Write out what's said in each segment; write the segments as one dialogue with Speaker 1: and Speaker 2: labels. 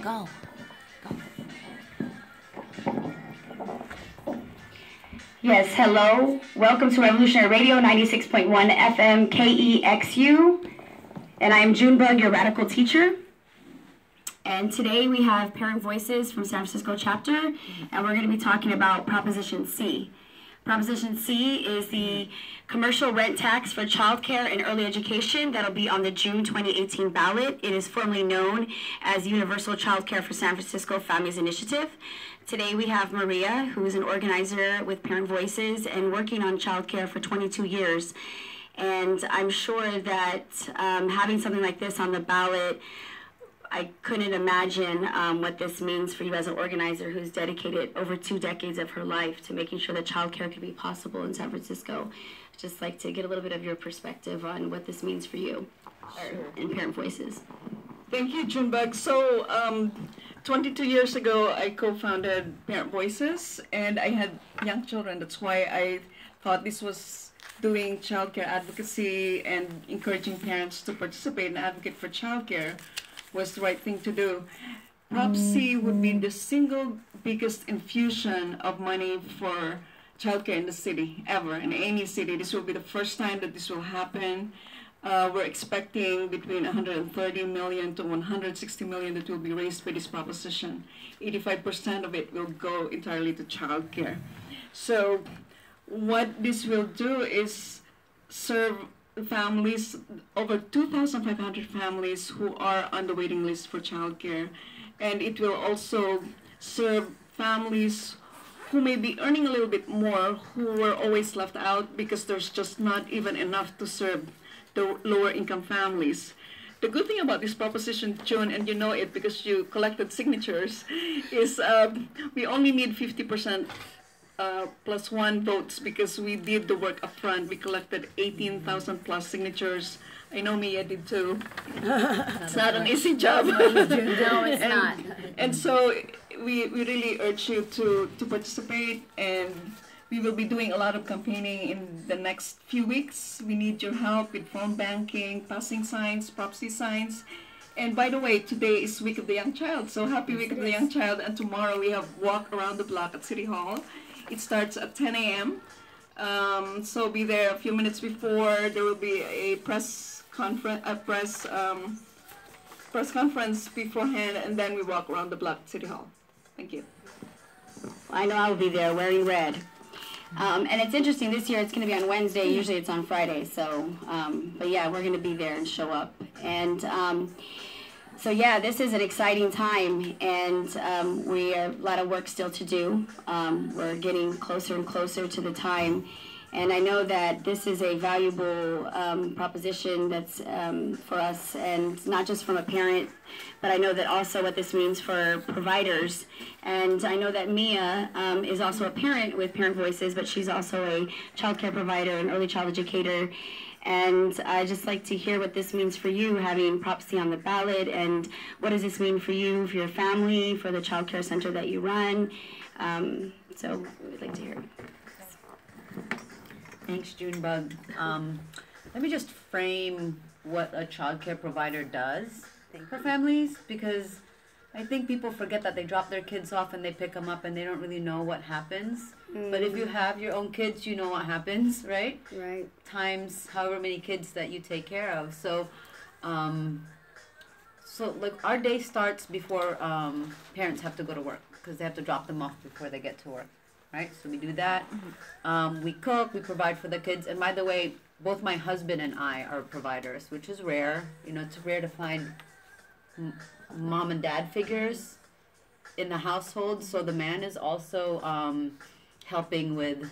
Speaker 1: Go. Go.
Speaker 2: Yes, hello. Welcome to Revolutionary Radio 96.1 FM KEXU. And I am Junebug, your radical teacher. And today we have Parent Voices from San Francisco chapter, and we're going to be talking about Proposition C. Proposition C is the commercial rent tax for childcare and early education that'll be on the June 2018 ballot. It is formally known as Universal Childcare for San Francisco Families Initiative. Today we have Maria, who is an organizer with Parent Voices and working on childcare for 22 years. And I'm sure that having something like this on the ballot, I couldn't imagine what this means for you as an organizer who's dedicated over 2 decades of her life to making sure that childcare could be possible in San Francisco. I'd just like to get a little bit of your perspective on what this means for you in Parent Voices.
Speaker 3: Thank you, Junebug. So, 22 years ago, I co-founded Parent Voices, and I had young children. That's why I thought this was doing childcare advocacy and encouraging parents to participate and advocate for childcare was the right thing to do. Prop C would be the single biggest infusion of money for childcare in the city ever, in any city. This will be the first time that this will happen. We're expecting between 130 million to 160 million that will be raised by this proposition. 85% of it will go entirely to childcare. So what this will do is serve families, over 2,500 families who are on the waiting list for childcare, and it will also serve families who may be earning a little bit more, who were always left out because there's just not even enough to serve the lower income families. The good thing about this proposition, June, and you know it because you collected signatures, is we only need 50% plus one votes because we did the work up front. We collected 18,000 plus signatures. I know Mia did too. It's not an easy job.
Speaker 1: No, it's not.
Speaker 3: And so we really urge you to participate, and we will be doing a lot of campaigning in the next few weeks. We need your help with phone banking, passing signs, Prop C signs. And by the way, today is Week of the Young Child, so happy Week of the Young Child. And tomorrow we have Walk Around the Block at City Hall. It starts at 10 a.m. So be there a few minutes before. There will be a press conference beforehand, and then we walk around the block at City Hall. Thank you.
Speaker 2: I know I will be there wearing red. And it's interesting, this year it's going to be on Wednesday. Usually it's on Friday. So, but yeah, we're going to be there and show up. And so yeah, this is an exciting time, and we have a lot of work still to do. We're getting closer and closer to the time, and I know that this is a valuable proposition that's for us, and not just from a parent, but I know that also what this means for providers. And I know that Mia is also a parent with Parent Voices, but she's also a child care provider and early child educator. And I'd just like to hear what this means for you, having Prop C on the ballot, and what does this mean for you, for your family, for the child care center that you run. So we'd like to hear it.
Speaker 1: Thanks, Junebug. Let me just frame what a child care provider does for families, because I think people forget that they drop their kids off and they pick them up and they don't really know what happens. But if you have your own kids, you know what happens, right?
Speaker 2: Right.
Speaker 1: Times however many kids that you take care of. So, like our day starts before parents have to go to work because they have to drop them off before they get to work, right? So we do that. We cook, we provide for the kids. And by the way, both my husband and I are providers, which is rare. You know, it's rare to find mom and dad figures in the household. So the man is also helping with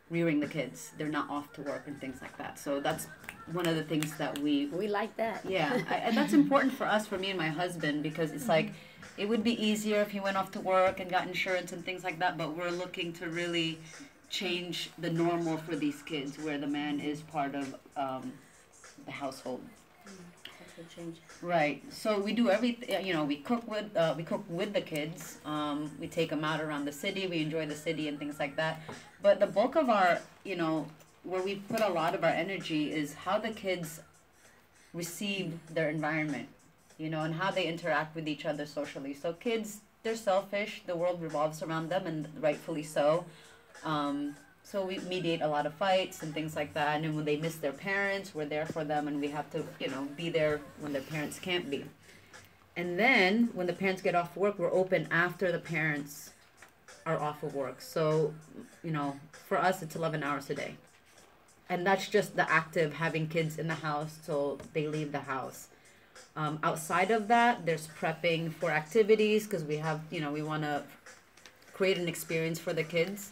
Speaker 1: rearing the kids. They're not off to work and things like that. So that's one of the things that we
Speaker 4: like that.
Speaker 1: Yeah, and that's important for us, for me and my husband, because it's like it would be easier if he went off to work and got insurance and things like that, but we're looking to really change the normal for these kids where the man is part of the household. Right. So we do everything. You know, we cook with the kids. We take them out around the city. We enjoy the city and things like that. But the bulk of our, where we put a lot of our energy is how the kids receive their environment. you know, and how they interact with each other socially. So kids, they're selfish. The world revolves around them, and rightfully so. So we mediate a lot of fights and things like that. And when they miss their parents, we're there for them, and we have to, you know, be there when their parents can't be. And then when the parents get off work, we're open after the parents are off of work. So, you know, for us, it's 11 hours a day. And that's just the active having kids in the house till they leave the house. Outside of that, there's prepping for activities because we have, you know, we want to create an experience for the kids.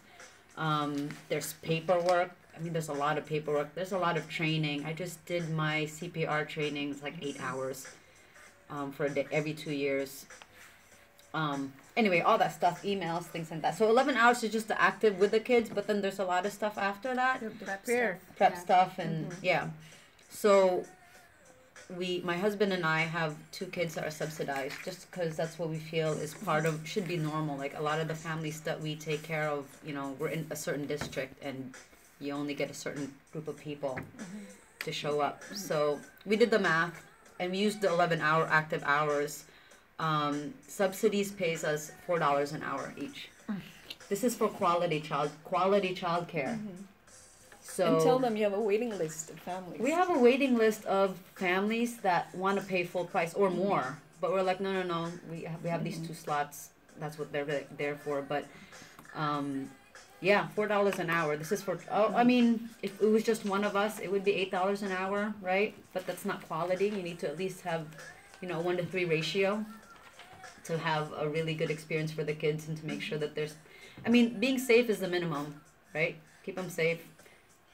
Speaker 1: There's paperwork. I mean, there's a lot of paperwork. There's a lot of training. I just did my CPR training. It's like 8 hours for a day, every 2 years. Anyway, all that stuff, emails, things like that. So 11 hours is just the active with the kids, but then there's a lot of stuff after that. Prep stuff and yeah. So my husband and I have 2 kids that are subsidized just because that's what we feel is part of, should be normal. Like a lot of the families that we take care of, you know, we're in a certain district and you only get a certain group of people to show up. So we did the math and we used the 11-hour active hours. Subsidies pays us $4 an hour each. This is for quality child care. So
Speaker 3: and tell them you have a waiting list of families.
Speaker 1: we have a waiting list of families that want to pay full price or more, but we're like, no. We have these 2 slots. That's what they're there for. But yeah, $4 an hour. This is for. I mean, if it was just one of us, it would be $8 an hour, right? But that's not quality. You need to at least have, you know, 1 to 3 ratio to have a really good experience for the kids and to make sure that there's. I mean, being safe is the minimum, right? Keep them safe.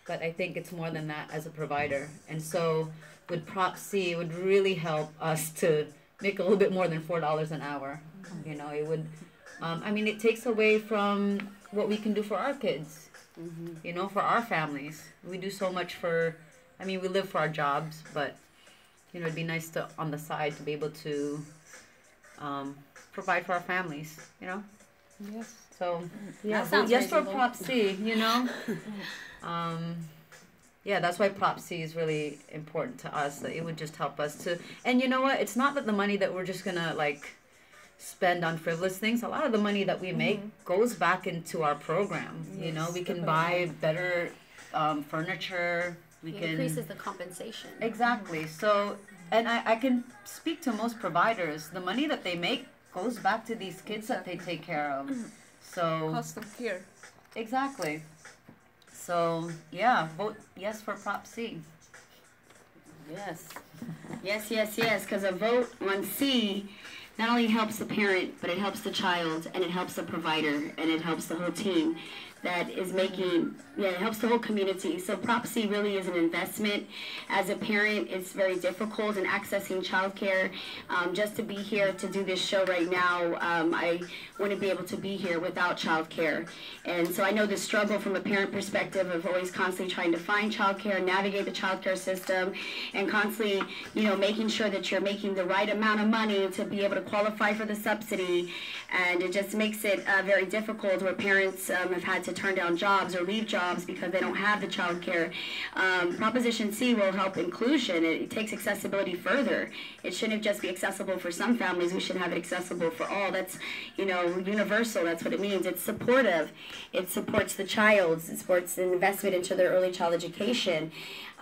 Speaker 1: But I think it's more than that as a provider. And so with PropC, it would really help us to make a little bit more than $4 an hour. You know, it would, I mean, it takes away from what we can do for our kids, you know, for our families. We do so much for, I mean, we live for our jobs, but, you know, it'd be nice to, on the side, to be able to provide for our families, you know?
Speaker 3: Yes.
Speaker 1: So, yeah,
Speaker 2: sounds
Speaker 1: yes for
Speaker 2: reasonable.
Speaker 1: PropC, you know? Yeah, that's why PropC is really important to us. That it would just help us to, and you know what? It's not that the money that we're just gonna like spend on frivolous things. A lot of the money that we make goes back into our program. You know, we can buy better furniture. We
Speaker 4: It
Speaker 1: can
Speaker 4: increases the compensation.
Speaker 1: exactly. So, and I can speak to most providers. The money that they make goes back to these kids that they take care of. So
Speaker 3: Cost of care.
Speaker 1: exactly. So, yeah, vote yes for PropC.
Speaker 2: Yes. Yes, because a vote on C not only helps the parent, but it helps the child, and it helps the provider, and it helps the whole team that is making, it helps the whole community. So PropC really is an investment. As a parent, it's very difficult in accessing childcare. Just to be here to do this show right now, I wouldn't be able to be here without childcare. And so I know the struggle from a parent perspective of always constantly trying to find childcare, navigate the childcare system, and constantly, you know, making sure that you're making the right amount of money to be able to qualify for the subsidy. And it just makes it very difficult where parents have had to turn down jobs or leave jobs because they don't have the child care. Proposition C will help inclusion. It takes accessibility further. It shouldn't just be accessible for some families. We should have it accessible for all. That's, you know, universal. That's what it means. It's supportive. It supports the child. It supports an investment into their early child education.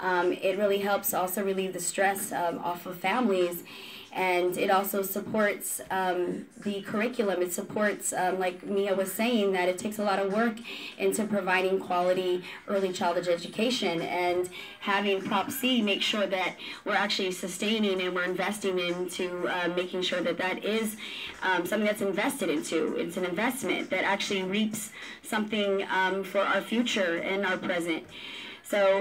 Speaker 2: It really helps also relieve the stress off of families. And it also supports the curriculum. It supports, like Mia was saying, that it takes a lot of work into providing quality early childhood education. And having PropC make sure that we're actually sustaining and we're investing into making sure that that is something that's invested into. It's an investment that actually reaps something for our future and our present. So,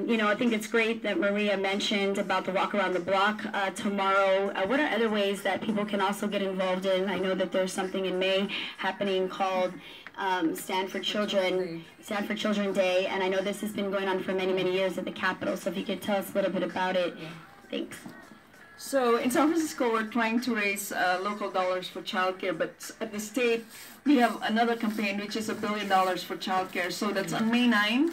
Speaker 2: you know, I think it's great that Maria mentioned about the walk around the block tomorrow. What are other ways that people can also get involved in? I know that there's something in May happening called Stand for Children Day, and I know this has been going on for many, many years at the Capitol. So if you could tell us a little bit about it. Yeah. Thanks.
Speaker 3: So in San Francisco, we're trying to raise local dollars for childcare, but at the state, we have another campaign which is $1 billion for childcare. So that's on May 9.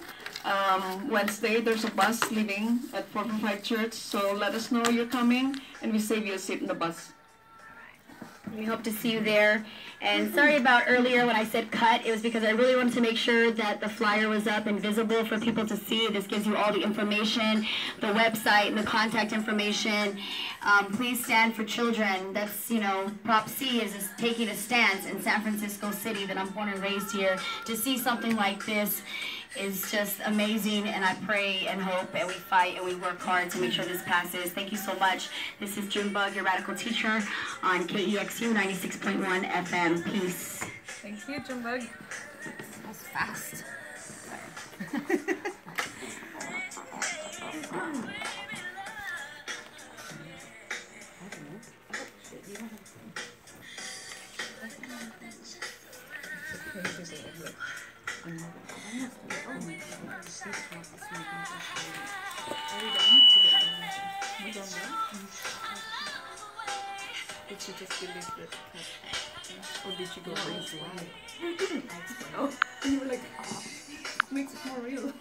Speaker 3: Wednesday, there's a bus leaving at 445 Church, so let us know you're coming, and we save you a seat in the bus.
Speaker 2: We hope to see you there. And sorry about earlier when I said cut. It was because I really wanted to make sure that the flyer was up and visible for people to see. This gives you all the information, the website, and the contact information. Please stand for children. That's, you know, PropC is taking a stance in San Francisco City that I'm born and raised here. To see something like this is just amazing, and I pray and hope and we fight and we work hard to make sure this passes. Thank you so much. This is Junebug, your radical teacher on KEXU 96.1 FM. Peace.
Speaker 4: Thank you, Junebug.
Speaker 1: That was fast.
Speaker 4: Did she just delete the cat? Or did she go really slow? I didn't. Oh, and you were like, oh, makes it more real.